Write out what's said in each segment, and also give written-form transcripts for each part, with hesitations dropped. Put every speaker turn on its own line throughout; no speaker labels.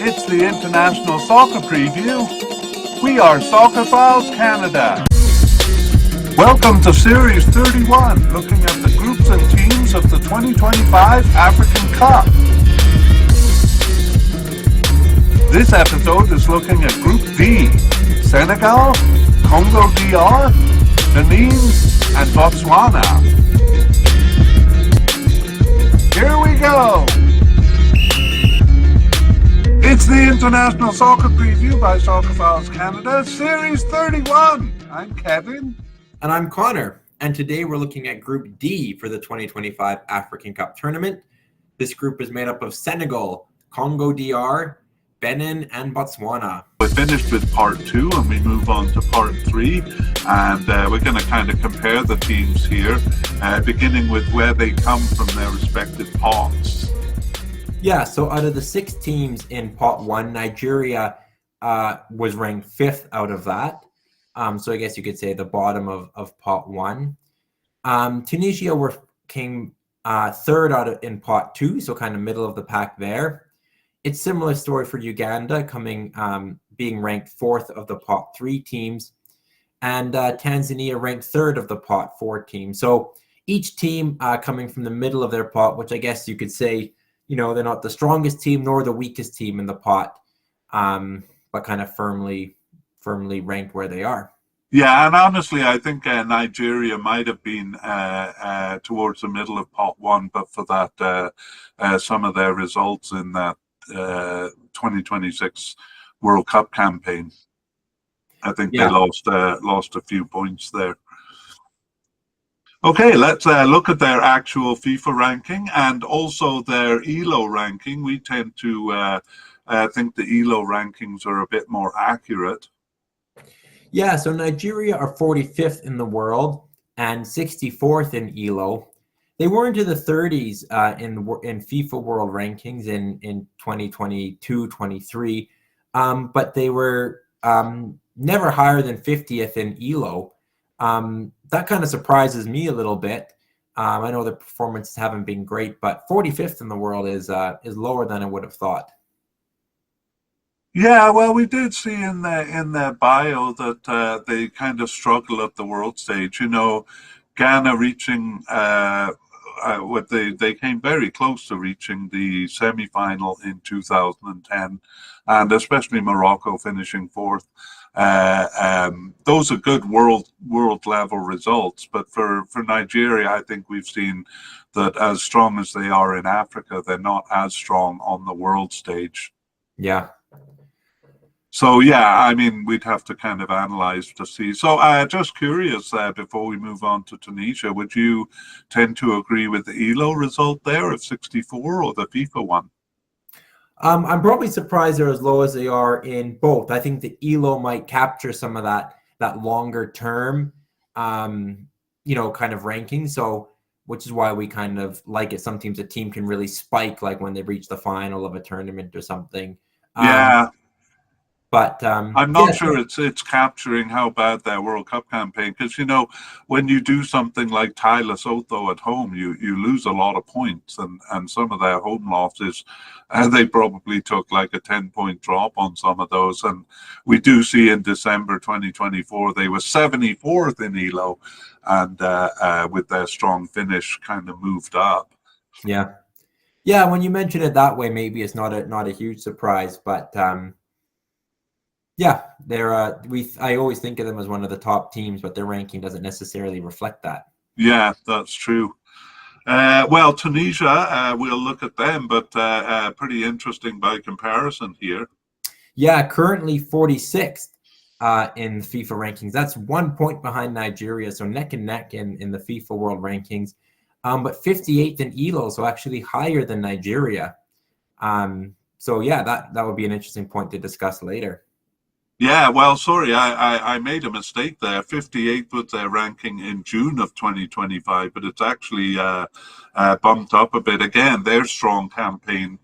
It's the International Soccer Preview. We are Soccerphiles Canada. Welcome to Series 31, looking at the groups and teams of the 2025 African Cup. This episode is looking at Group D: Senegal, Congo DR, Benin, and Botswana. Here we go! It's the International Soccer Preview by Soccerphiles Canada, Series 31. I'm Kevin.
And I'm Connor. And today we're looking at Group D for the 2025 African Cup Tournament. This group is made up of Senegal, Congo DR, Benin, and Botswana.
We finished with part 2 and we move on to part 3. And we're going to kind of compare the teams here, beginning with where they come from their respective pots.
Yeah, so out of the 6 teams in Pot 1, Nigeria was ranked 5th out of that. So I guess you could say the bottom of Pot 1. Tunisia came 3rd in Pot 2, so kind of middle of the pack there. It's similar story for Uganda, being ranked 4th of the Pot 3 teams. And Tanzania ranked 3rd of the Pot 4 teams. So each team coming from the middle of their pot, which I guess you could say, they're not the strongest team nor the weakest team in the pot, but kind of firmly ranked where they are.
Yeah, and honestly, I think Nigeria might have been towards the middle of pot 1, but for that, some of their results in that 2026 World Cup campaign. I think they lost a few points there. Okay, let's look at their actual FIFA ranking and also their ELO ranking. We tend to think the ELO rankings are a bit more accurate.
Yeah, so Nigeria are 45th in the world and 64th in ELO. They were into the 30s in FIFA World Rankings in 2022-23, but they were never higher than 50th in ELO. That kind of surprises me a little bit. I know the performances haven't been great, but 45th in the world is lower than I would have thought.
Yeah, well, we did see in their bio that they kind of struggle at the world stage. Ghana reaching they came very close to reaching the semi-final in 2010, and especially Morocco finishing 4th. Those are good world level results, but for Nigeria, I think we've seen that as strong as they are in Africa, they're not as strong on the world stage.
Yeah.
So yeah, I mean, we'd have to kind of analyze to see. So just curious, before we move on to Tunisia, would you tend to agree with the ELO result there of 64 or the FIFA one?
I'm probably surprised they're as low as they are in both. I think the ELO might capture some of that longer term, kind of ranking. So, which is why we kind of like it. Sometimes a team can really spike, like when they reach the final of a tournament or something.
Yeah.
But
I'm not sure it's capturing how bad their World Cup campaign, because when you do something like tie Lesotho at home, you lose a lot of points, and some of their home losses, they probably took like a 10-point drop on some of those. And we do see in December 2024 they were 74th in ELO, and with their strong finish, kind of moved up.
Yeah. When you mention it that way, maybe it's not a huge surprise, but. Yeah, they're I always think of them as one of the top teams, but their ranking doesn't necessarily reflect that.
Yeah, that's true. Well, Tunisia, we'll look at them, but pretty interesting by comparison here.
Yeah, currently 46th in the FIFA rankings. That's 1 point behind Nigeria, so neck and neck in the FIFA World Rankings. But 58th in ELO, so actually higher than Nigeria. So yeah, that would be an interesting point to discuss later.
Yeah, well, sorry, I made a mistake there. 58th was their ranking in June of 2025, but it's actually bumped up a bit. Again, their strong campaign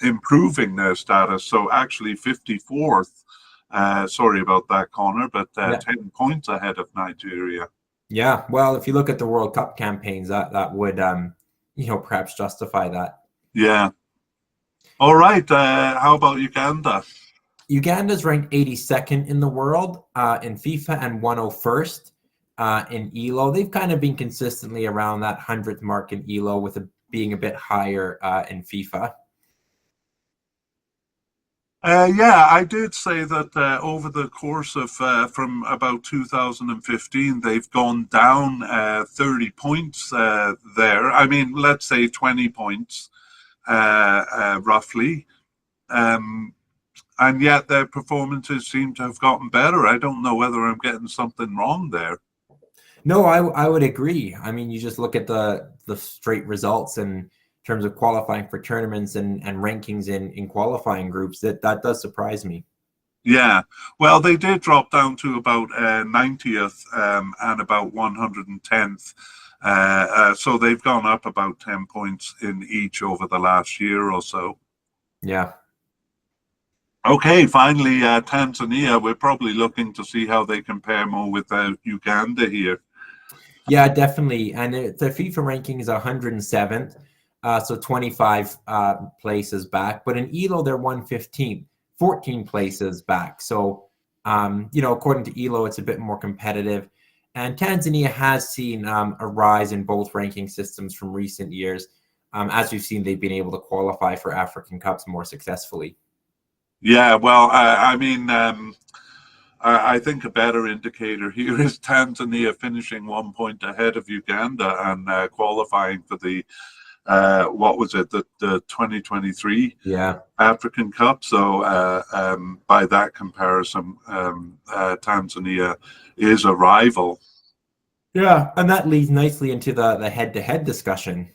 improving their status. So actually 54th, sorry about that, Connor, but 10 points ahead of Nigeria.
Yeah, well, if you look at the World Cup campaigns, that would perhaps justify that.
Yeah. All right. How about Uganda?
Uganda's ranked 82nd in the world in FIFA and 101st in ELO. They've kind of been consistently around that 100th mark in ELO, with being a bit higher in FIFA.
Yeah, I did say that over the course of from about 2015, they've gone down 30 points there. I mean, let's say 20 points roughly. And yet their performances seem to have gotten better. I don't know whether I'm getting something wrong there.
No, I would agree. I mean, you just look at the straight results in terms of qualifying for tournaments and rankings in qualifying groups. That does surprise me.
Yeah, well, they did drop down to about 90th and about 110th. So they've gone up about 10 points in each over the last year or so.
Yeah.
Okay, finally, Tanzania. We're probably looking to see how they compare more with Uganda here.
Yeah, definitely. And the FIFA ranking is 107th, so 25 places back. But in ELO, they're 115th, 14 places back. So, according to ELO, it's a bit more competitive. And Tanzania has seen a rise in both ranking systems from recent years. As we've seen, they've been able to qualify for African Cups more successfully.
Yeah, well, I mean, I think a better indicator here is Tanzania finishing 1 point ahead of Uganda and qualifying for the what was it, the 2023 African Cup. So by that comparison, Tanzania is a rival.
Yeah, and that leads nicely into the head-to-head discussion.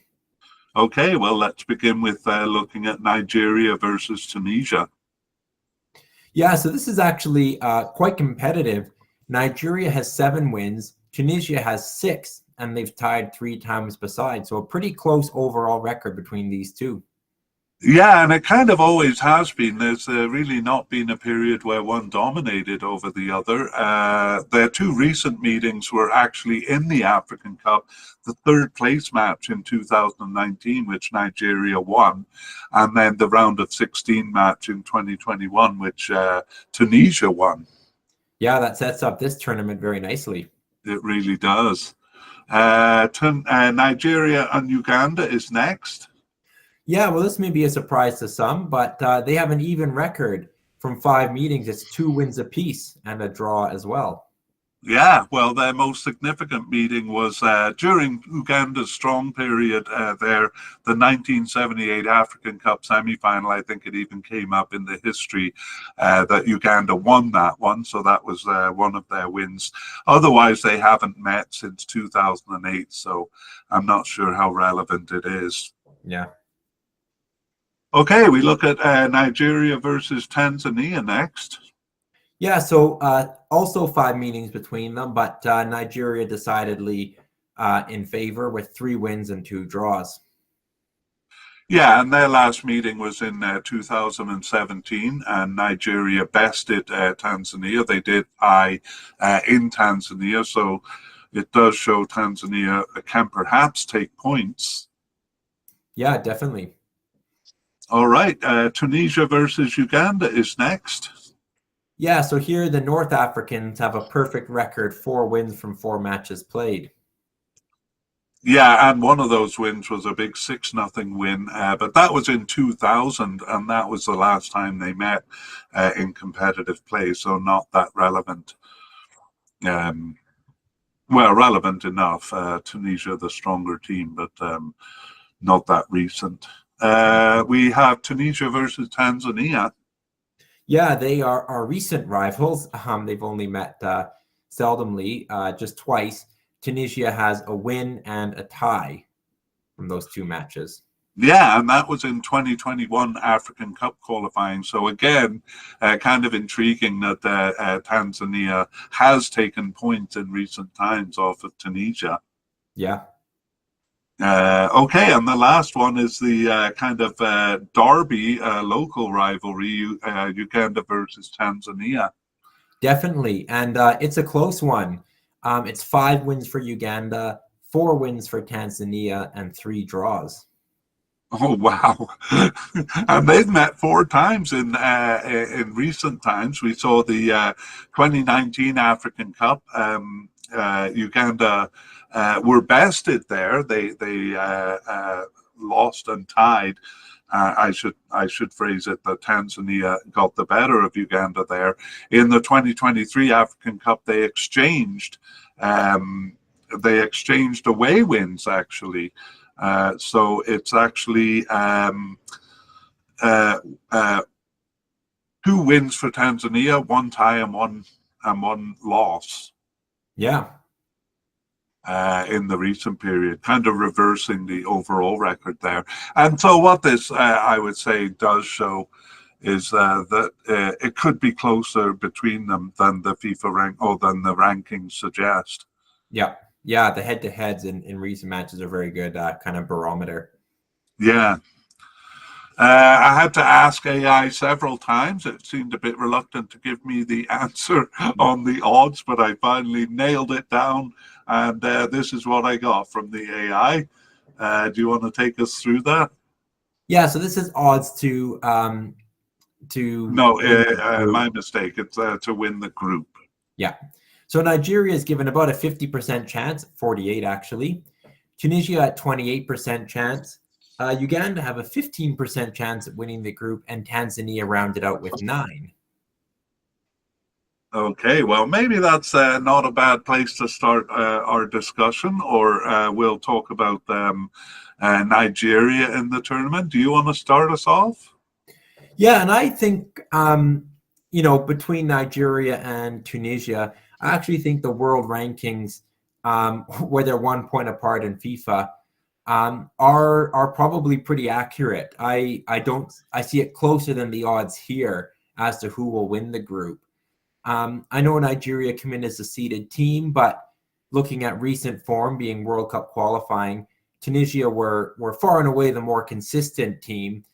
Okay, well, let's begin with looking at Nigeria versus Tunisia.
Yeah, so this is actually quite competitive. Nigeria has 7 wins, Tunisia has 6, and they've tied 3 times beside. So a pretty close overall record between these two.
Yeah, and it kind of always has been. There's really not been a period where one dominated over the other. Their 2 recent meetings were actually in the African Cup, the 3rd place match in 2019, which Nigeria won, and then the round of 16 match in 2021, which Tunisia won.
Yeah, that sets up this tournament very nicely.
It really does. Nigeria and Uganda is next.
Yeah, well, this may be a surprise to some, but they have an even record from 5 meetings. It's 2 wins apiece and a draw as well.
Yeah, well, their most significant meeting was during Uganda's strong period there, the 1978 African Cup semi-final. I think it even came up in the history that Uganda won that one, so that was one of their wins. Otherwise, they haven't met since 2008, so I'm not sure how relevant it is.
Yeah.
Okay, we look at Nigeria versus Tanzania next.
Yeah, so also 5 meetings between them, but Nigeria decidedly in favor with 3 wins and 2 draws.
Yeah, and their last meeting was in 2017, and Nigeria bested Tanzania. They did in Tanzania, so it does show Tanzania can perhaps take points.
Yeah, definitely.
All right, Tunisia versus Uganda is next.
Yeah, so here the North Africans have a perfect record, 4 wins from 4 matches played.
Yeah, and one of those wins was a big 6-0 win, but that was in 2000, and that was the last time they met in competitive play, so not that relevant. Well, relevant enough. Tunisia, the stronger team, but not that recent. We have Tunisia versus Tanzania.
Yeah, they are our recent rivals. They've only met seldomly, just twice. Tunisia has a win and a tie from those 2 matches.
Yeah, and that was in 2021 African Cup qualifying. So again, kind of intriguing that Tanzania has taken points in recent times off of Tunisia.
Yeah.
Okay, and the last one is the kind of derby, local rivalry, Uganda versus Tanzania.
Definitely, and it's a close one. It's 5 wins for Uganda, 4 wins for Tanzania, and 3 draws.
Oh wow! And they've met 4 times in recent times. We saw the 2019 African Cup. Uganda were bested there. They lost and tied. I should phrase it that Tanzania got the better of Uganda there. In the 2023 African Cup, they exchanged away wins actually. So it's actually 2 wins for Tanzania, 1 tie and one loss.
Yeah.
In the recent period, kind of reversing the overall record there. And so what this, I would say, does show is that it could be closer between them than the than the rankings suggest.
Yeah. Yeah. The head-to-heads in recent matches are very good kind of barometer.
Yeah. I had to ask AI several times. It seemed a bit reluctant to give me the answer on the odds, but I finally nailed it down. And this is what I got from the AI. Do you want to take us through that?
Yeah. So this is odds to
No, my mistake. It's to win the group.
Yeah. So Nigeria is given about a 50% chance, 48 actually. Tunisia at 28% chance. Uganda have a 15% chance at winning the group, and Tanzania rounded out with 9.
Okay, well, maybe that's not a bad place to start our discussion, or we'll talk about Nigeria in the tournament. Do you want to start us off?
Yeah, and I think, between Nigeria and Tunisia, I actually think the world rankings, where they're 1 point apart in FIFA, are probably pretty accurate. I see it closer than the odds here as to who will win the group. I know Nigeria come in as a seeded team, but looking at recent form, being World Cup qualifying, Tunisia were far and away the more consistent team.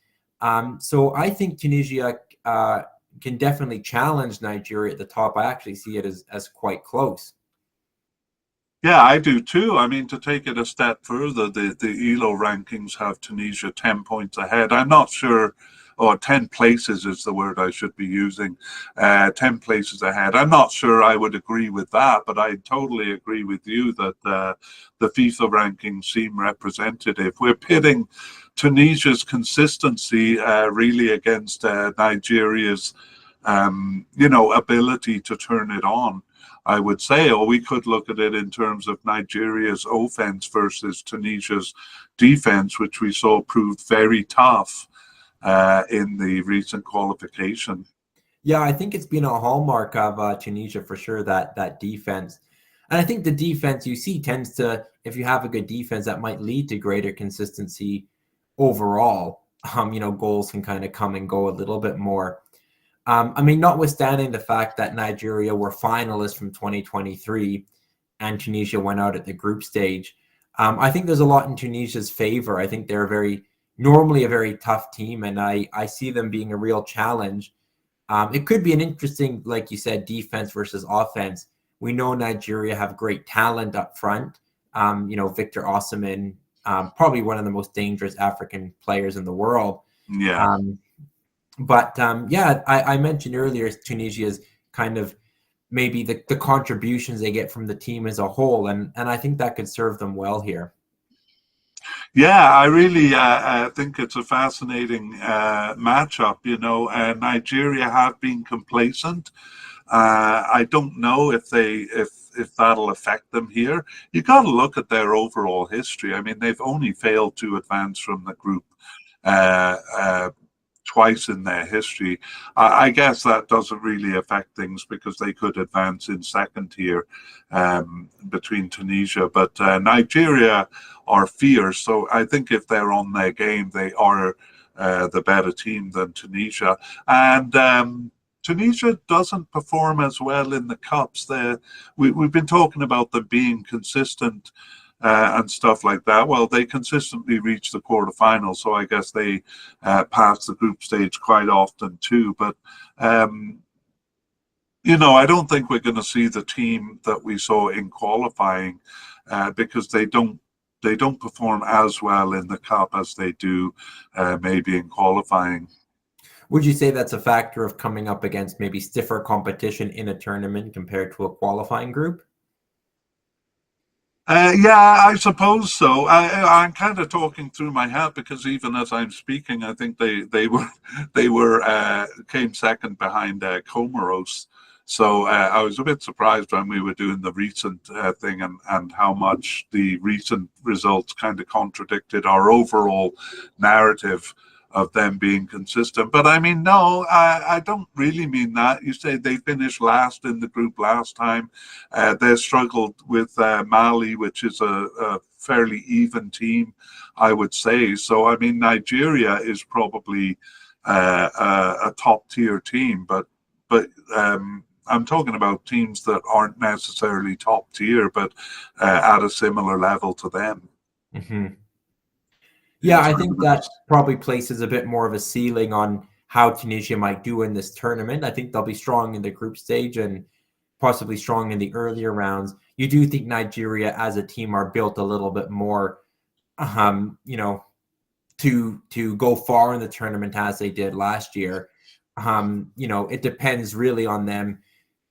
So I think Tunisia can definitely challenge Nigeria at the top. I actually see it as quite close.
Yeah, I do too. I mean, to take it a step further, the ELO rankings have Tunisia 10 points ahead. I'm not sure, or 10 places is the word I should be using, 10 places ahead. I'm not sure I would agree with that, but I totally agree with you that the FIFA rankings seem representative. We're pitting Tunisia's consistency really against Nigeria's, ability to turn it on. I would say, or we could look at it in terms of Nigeria's offense versus Tunisia's defense, which we saw proved very tough in the recent qualification.
Yeah, I think it's been a hallmark of Tunisia for sure, that defense. And I think the defense you see tends to, if you have a good defense, that might lead to greater consistency overall. Goals can kind of come and go a little bit more. Notwithstanding the fact that Nigeria were finalists from 2023 and Tunisia went out at the group stage, I think there's a lot in Tunisia's favor. I think they're normally a very tough team, and I see them being a real challenge. It could be an interesting, like you said, defense versus offense. We know Nigeria have great talent up front. Victor Osimhen, probably one of the most dangerous African players in the world.
Yeah.
I mentioned earlier Tunisia's kind of maybe the contributions they get from the team as a whole, and I think that could serve them well here.
Yeah, I really think it's a fascinating matchup. Nigeria have been complacent. I don't know if that'll affect them here. You got to look at their overall history. I mean, they've only failed to advance from the group twice in their history. I guess that doesn't really affect things because they could advance in second tier between Tunisia. But Nigeria are fierce, so I think if they're on their game, they are the better team than Tunisia. And Tunisia doesn't perform as well in the cups. We've been talking about them being consistent and stuff like that. Well, they consistently reach the quarterfinals, so I guess they pass the group stage quite often too. But I don't think we're going to see the team that we saw in qualifying because they don't perform as well in the cup as they do maybe in qualifying.
Would you say that's a factor of coming up against maybe stiffer competition in a tournament compared to a qualifying group?
Yeah, I suppose so. I'm kind of talking through my hat because even as I'm speaking, I think they came second behind Comoros. So I was a bit surprised when we were doing the recent thing and how much the recent results kind of contradicted our overall narrative of them being consistent. But I mean, no, I don't really mean that. You say they finished last in the group last time. They struggled with Mali, which is a fairly even team, I would say. So, I mean, Nigeria is probably a top tier team, but I'm talking about teams that aren't necessarily top tier, but at a similar level to them.
Mm-hmm.
In
Yeah, I think
terms
that probably places a bit more of a ceiling on how Tunisia might do in this tournament. I think they'll be strong in the group stage and possibly strong in the earlier rounds. You do think Nigeria as a team are built a little bit more, you know, to go far in the tournament as they did last year. You know, it depends really on them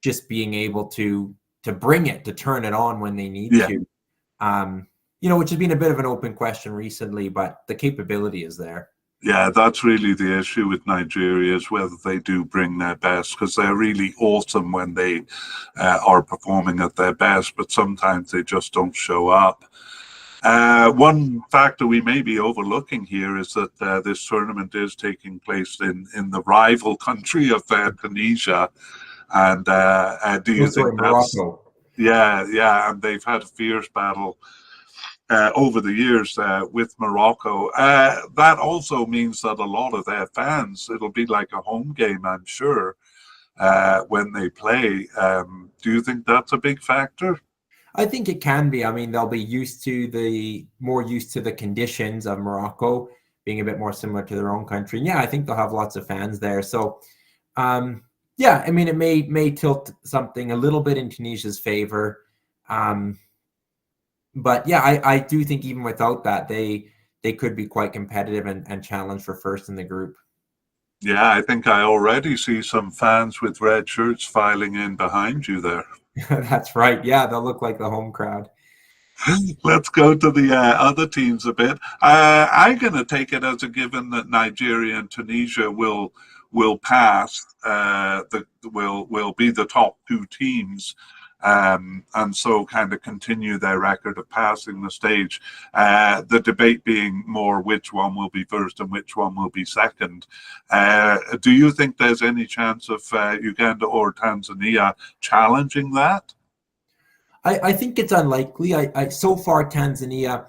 just being able to bring it, to turn it on when they need
yeah,
to. Um, you know, which has been a bit of an open question recently, but the capability is there.
yeah, that's really the issue with Nigeria is whether they do bring their best because they're really awesome when they are performing at their best, but sometimes they just don't show up. One factor we may be overlooking here is that this tournament is taking place in the rival country of Tunisia, and do
Oh,
you
sorry,
think that's
Morocco.
yeah, yeah, and they've had a fierce battle over the years with Morocco. That also means that a lot of their fans, it'll be like a home game, I'm sure, when they play. Do you think that's a big factor?
I think it can be. I mean, they'll be more used to the conditions of Morocco being a bit more similar to their own country. And yeah, I think they'll have lots of fans there. So, um, yeah, I mean, it may tilt something a little bit in Tunisia's favor. Um, but yeah, I do think even without that, they could be quite competitive and challenge for first in the group.
Yeah, I think I already see some fans with red shirts filing in behind you there.
That's right. Yeah, they'll look like the home crowd.
Let's go to the other teams a bit. I'm going to take it as a given that Nigeria and Tunisia will pass. Will be the top two teams, and so kind of continue their record of passing the stage. The debate being more which one will be first and which one will be second. Do you think there's any chance of Uganda or Tanzania challenging that?
I think it's unlikely. I so far Tanzania,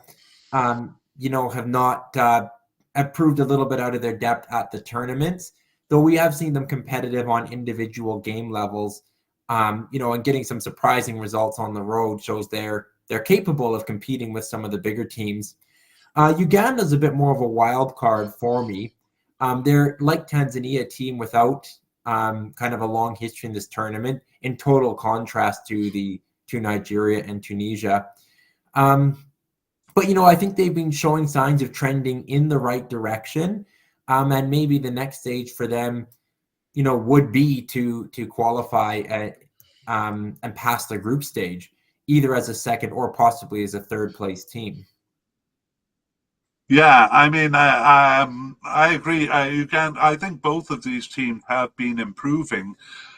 you know, have proved a little bit out of their depth at the tournaments. Though we have seen them competitive on individual game levels, you know, and getting some surprising results on the road shows they're capable of competing with some of the bigger teams. Uganda's a bit more of a wild card for me. They're like Tanzania, a team without kind of a long history in this tournament, in total contrast to Nigeria and Tunisia. Um, but you know, I think they've been showing signs of trending in the right direction, and maybe the next stage for them, you know, would be to qualify and pass the group stage, either as a second or possibly as a third place team.
Yeah, I mean, I agree. You can. I think both of these teams have been improving.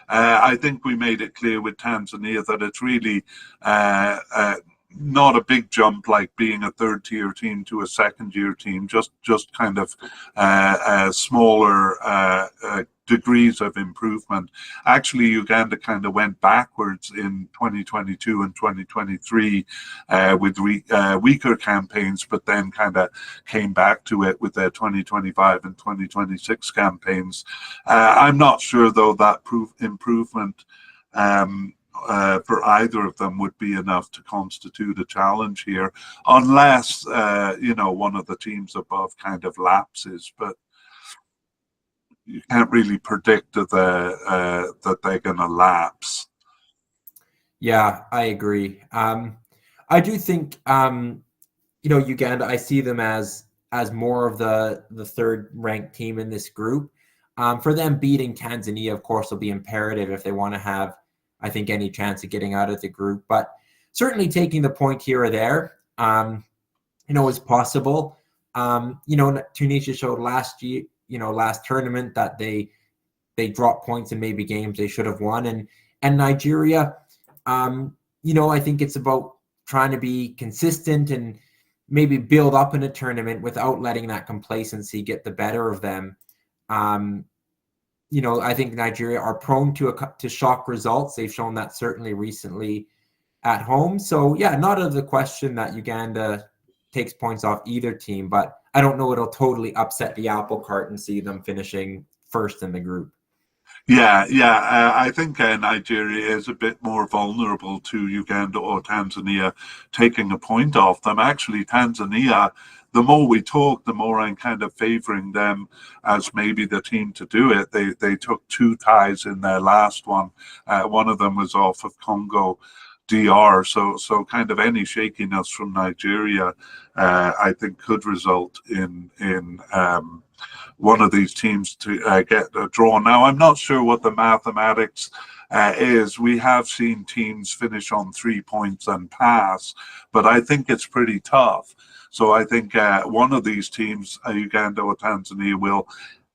I think we made it clear with Tanzania that it's really not a big jump like being a third tier team to a second tier team. Just kind of smaller degrees of improvement. Actually, Uganda kind of went backwards in 2022 and 2023 with weaker campaigns, but then kind of came back to it with their 2025 and 2026 campaigns. I'm not sure, though, that improvement for either of them would be enough to constitute a challenge here, unless, you know, one of the teams above kind of lapses. But you can't really predict that they're going to lapse.
Yeah, I agree. I do think Uganda, I see them as more of the third ranked team in this group. For them, beating Tanzania, of course, will be imperative if they want to have, I think, any chance of getting out of the group. But certainly taking the point here or there, is possible. Tunisia showed last year, last tournament, that they dropped points in maybe games they should have won, and Nigeria, I think it's about trying to be consistent and maybe build up in a tournament without letting that complacency get the better of them. I think Nigeria are prone to shock results. They've shown that certainly recently at home. So yeah, not out of the question that Uganda takes points off either team, but I don't know it'll totally upset the apple cart and see them finishing first in the group.
Yeah. I think Nigeria is a bit more vulnerable to Uganda or Tanzania taking a point off them. Actually, Tanzania, the more we talk, the more I'm kind of favoring them as maybe the team to do it. They took 2 ties in their last one. One of them was off of Congo. DR, so kind of any shakiness from Nigeria, I think could result in one of these teams to get a draw. Now, I'm not sure what the mathematics is. We have seen teams finish on 3 points and pass, but I think it's pretty tough. So I think one of these teams, Uganda or Tanzania, will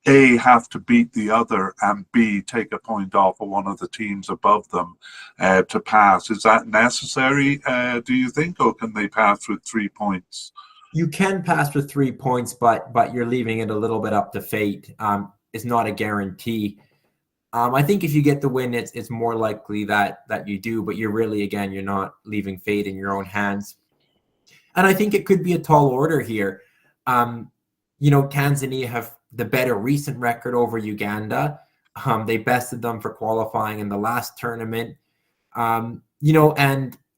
A, have to beat the other, and B, take a point off of one of the teams above them to pass. Is that necessary, do you think, or can they pass with 3 points?
You can pass with 3 points, but you're leaving it a little bit up to fate. It's not a guarantee. I think if you get the win, it's more likely that you do, but you're not leaving fate in your own hands. And I think it could be a tall order here. Tanzania have the better recent record over Uganda. They bested them for qualifying in the last tournament. And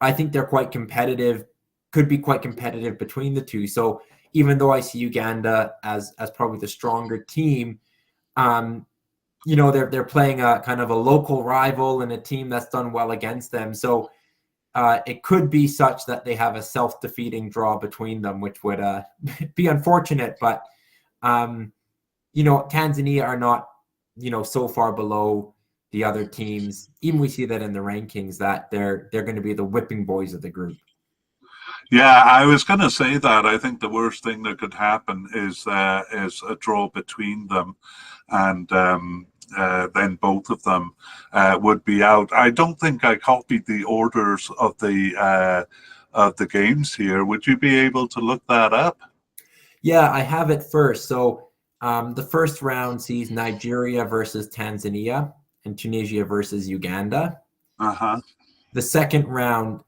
I think they're quite competitive, could be quite competitive between the two. So even though I see Uganda as probably the stronger team, they're playing a kind of a local rival and a team that's done well against them. So it could be such that they have a self-defeating draw between them, which would be unfortunate. But Tanzania are not, so far below the other teams. Even we see that in the rankings that they're going to be the whipping boys of the group.
Yeah, I was going to say that. I think the worst thing that could happen is a draw between them, and then both of them would be out. I don't think I copied the orders of the games here. Would you be able to look that up?
Yeah, I have it first. So the first round sees Nigeria versus Tanzania and Tunisia versus Uganda.
Uh-huh.
The second round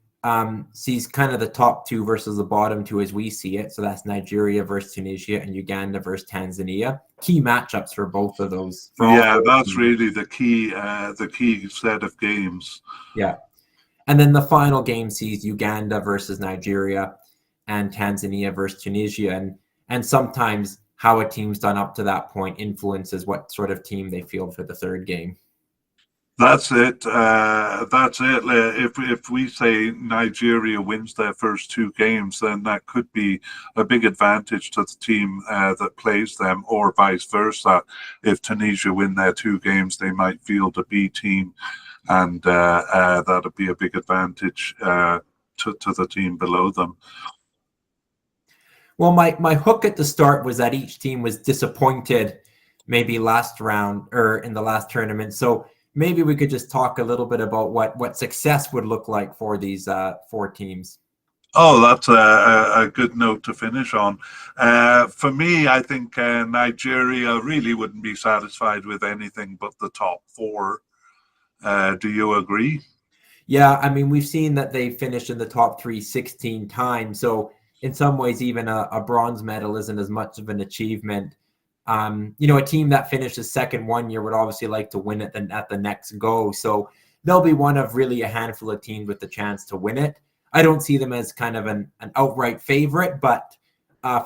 sees kind of the top 2 versus the bottom 2 as we see it. So that's Nigeria versus Tunisia and Uganda versus Tanzania. Key matchups for both of those.
Yeah, that's really the key set of games.
Yeah. And then the final game sees Uganda versus Nigeria and Tanzania versus Tunisia. And sometimes how a team's done up to that point influences what sort of team they field for the third game.
That's it. If we say Nigeria wins their first 2 games, then that could be a big advantage to the team that plays them, or vice versa. If Tunisia win their 2 games, they might field a B team, and that would be a big advantage to the team below them.
Well, my hook at the start was that each team was disappointed maybe last round or in the last tournament. So maybe we could just talk a little bit about what success would look like for these 4 teams.
Oh, that's a good note to finish on. For me, I think Nigeria really wouldn't be satisfied with anything but the top 4. Do you agree?
Yeah, I mean, we've seen that they finished in the top 3 16 times. So in some ways, even a bronze medal isn't as much of an achievement. A team that finishes second one year would obviously like to win it at the next go. So they'll be one of really a handful of teams with the chance to win it. I don't see them as kind of an outright favorite, but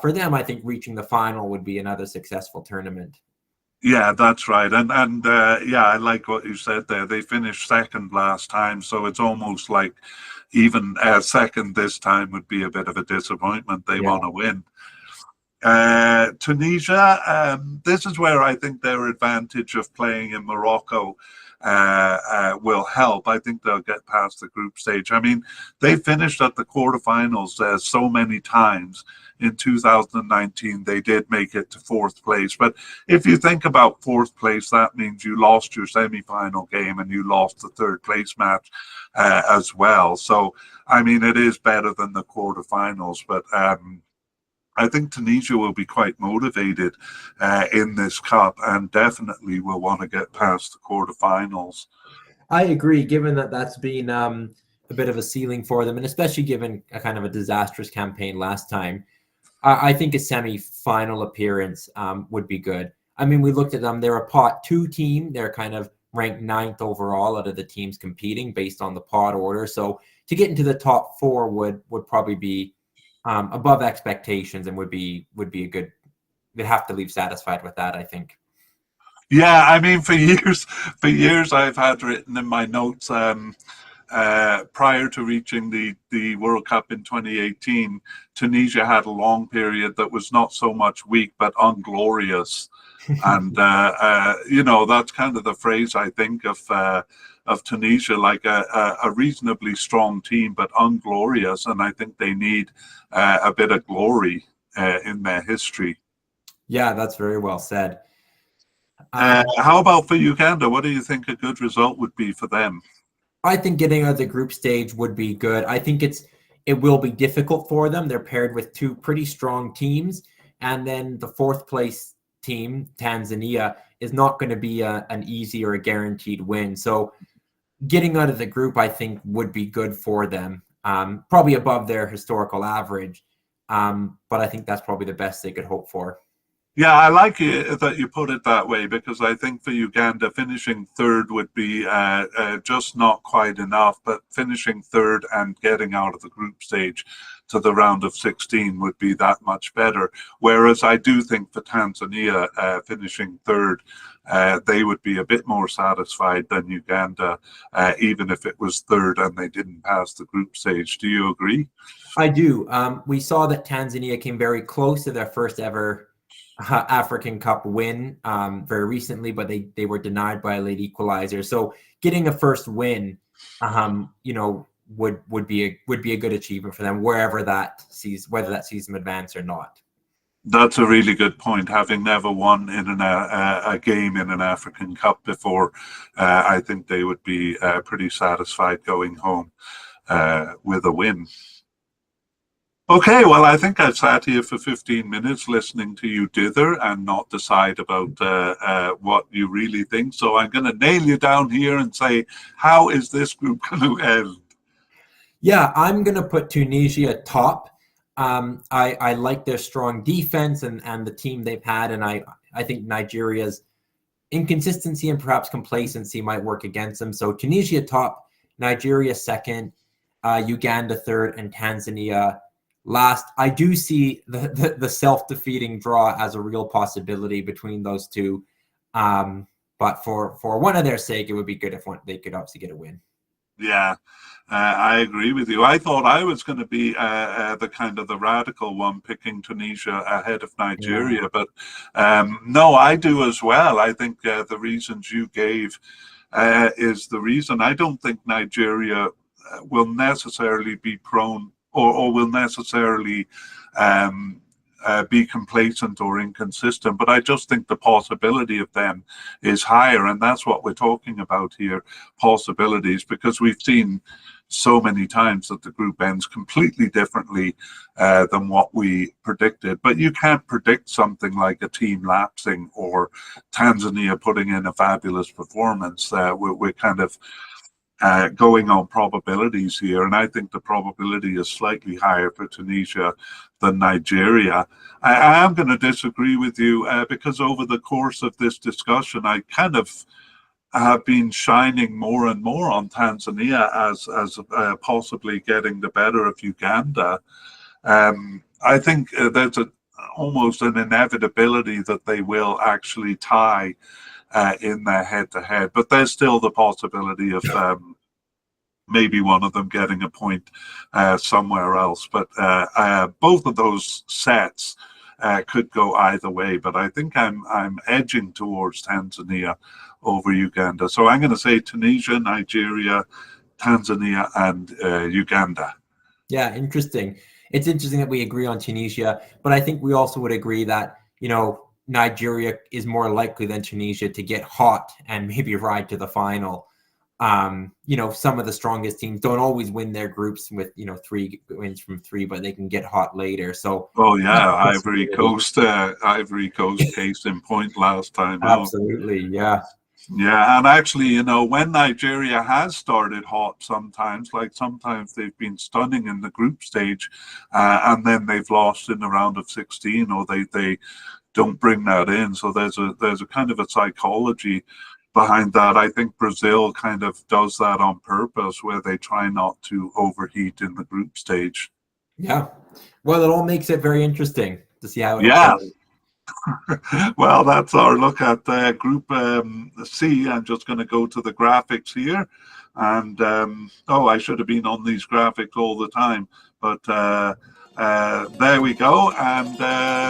for them, I think reaching the final would be another successful tournament.
Yeah, that's right. And yeah, I like what you said there. They finished second last time, so it's almost like even second this time would be a bit of a disappointment. They
Yeah.
want to win. Tunisia, this is where I think their advantage of playing in Morocco will help. I think they'll get past the group stage. I mean, they finished at the quarterfinals so many times. In 2019, they did make it to fourth place. But if you think about fourth place, that means you lost your semi-final game and you lost the third place match as well. So, I mean, it is better than the quarterfinals, but I think Tunisia will be quite motivated in this cup and definitely will want to get past the quarterfinals.
I agree, given that that's been a bit of a ceiling for them, and especially given a kind of a disastrous campaign last time. I think a semi-final appearance would be good. I mean, we looked at them. They're a pot 2 team. They're kind of ranked 9th overall out of the teams competing based on the pot order. So to get into the top 4 would probably be above expectations and would be a good. They'd have to leave satisfied with that, I think.
Yeah, I mean, for years, I've had written in my notes. Prior to reaching the World Cup in 2018, Tunisia had a long period that was not so much weak but unglorious, and you know, that's kind of the phrase I think of Tunisia, like a reasonably strong team but unglorious, and I think they need a bit of glory in their history.
Yeah, that's very well said.
How about for Uganda? What do you think a good result would be for them?
I think getting out of the group stage would be good. I think it will be difficult for them. They're paired with 2 pretty strong teams, and then the 4th place team, Tanzania, is not going to be an easy or a guaranteed win. So getting out of the group, I think, would be good for them. Probably above their historical average, but I think that's probably the best they could hope for.
Yeah, I like it that you put it that way because I think for Uganda, finishing third would be just not quite enough, but finishing third and getting out of the group stage to the round of 16 would be that much better. Whereas I do think for Tanzania, finishing third, they would be a bit more satisfied than Uganda, even if it was third and they didn't pass the group stage. Do you agree?
I do. We saw that Tanzania came very close to their first ever African Cup win very recently, but they were denied by a late equalizer. So getting a first win, you know, would be a good achievement for them wherever whether that sees them advance or not.
That's a really good point. Having never won in a game in an African Cup before, I think they would be pretty satisfied going home with a win. Okay, well, I think I've sat here for 15 minutes listening to you dither and not decide about what you really think. So I'm going to nail you down here and say, how is this group going to end?
Yeah, I'm going to put Tunisia top. I like their strong defense and the team they've had, and I think Nigeria's inconsistency and perhaps complacency might work against them. So Tunisia top, Nigeria second, Uganda third, and Tanzania last. I do see the self-defeating draw as a real possibility between those two. But for one of their sake, it would be good if they could obviously get a win.
Yeah, I agree with you. I thought I was going to be the kind of the radical one picking Tunisia ahead of Nigeria,
Yeah.
but no, I do as well. I think the reasons you gave is the reason. I don't think Nigeria will necessarily be prone or will necessarily be complacent or inconsistent, but I just think the possibility of them is higher, and that's what we're talking about here, possibilities, because we've seen so many times that the group ends completely differently than what we predicted. But you can't predict something like a team lapsing or Tanzania putting in a fabulous performance. We're kind of going on probabilities here, and I think the probability is slightly higher for Tunisia than Nigeria. I am going to disagree with you because over the course of this discussion, I kind of have been shining more and more on Tanzania as possibly getting the better of Uganda. I think there's almost an inevitability that they will actually tie in their head-to-head. But there's still the possibility of maybe one of them getting a point somewhere else. But both of those sets could go either way. But I think I'm edging towards Tanzania over Uganda. So I'm going to say Tunisia, Nigeria, Tanzania, and Uganda.
Yeah, interesting. It's interesting that we agree on Tunisia, but I think we also would agree that, Nigeria is more likely than Tunisia to get hot and maybe ride to the final. Some of the strongest teams don't always win their groups with, 3 wins from 3, but they can get hot later. So,
Ivory Coast case in point last time.
Absolutely, yeah.
Yeah, and actually, when Nigeria has started hot sometimes they've been stunning in the group stage, and then they've lost in the round of 16, or they don't bring that in. So there's a kind of a psychology behind that. I think Brazil kind of does that on purpose, where they try not to overheat in the group stage.
Yeah. Well, it all makes it very interesting to see how it goes.
Well, that's our look at Group C. I'm just going to go to the graphics here. And, I should have been on these graphics all the time. But there we go. And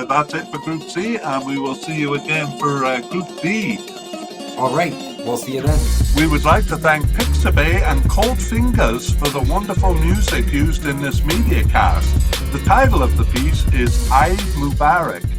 that's it for Group C. And we will see you again for Group D.
All right. We'll see you then.
We would like to thank Pixabay and Cold Fingers for the wonderful music used in this media cast. The title of the piece is Eid Mubarak.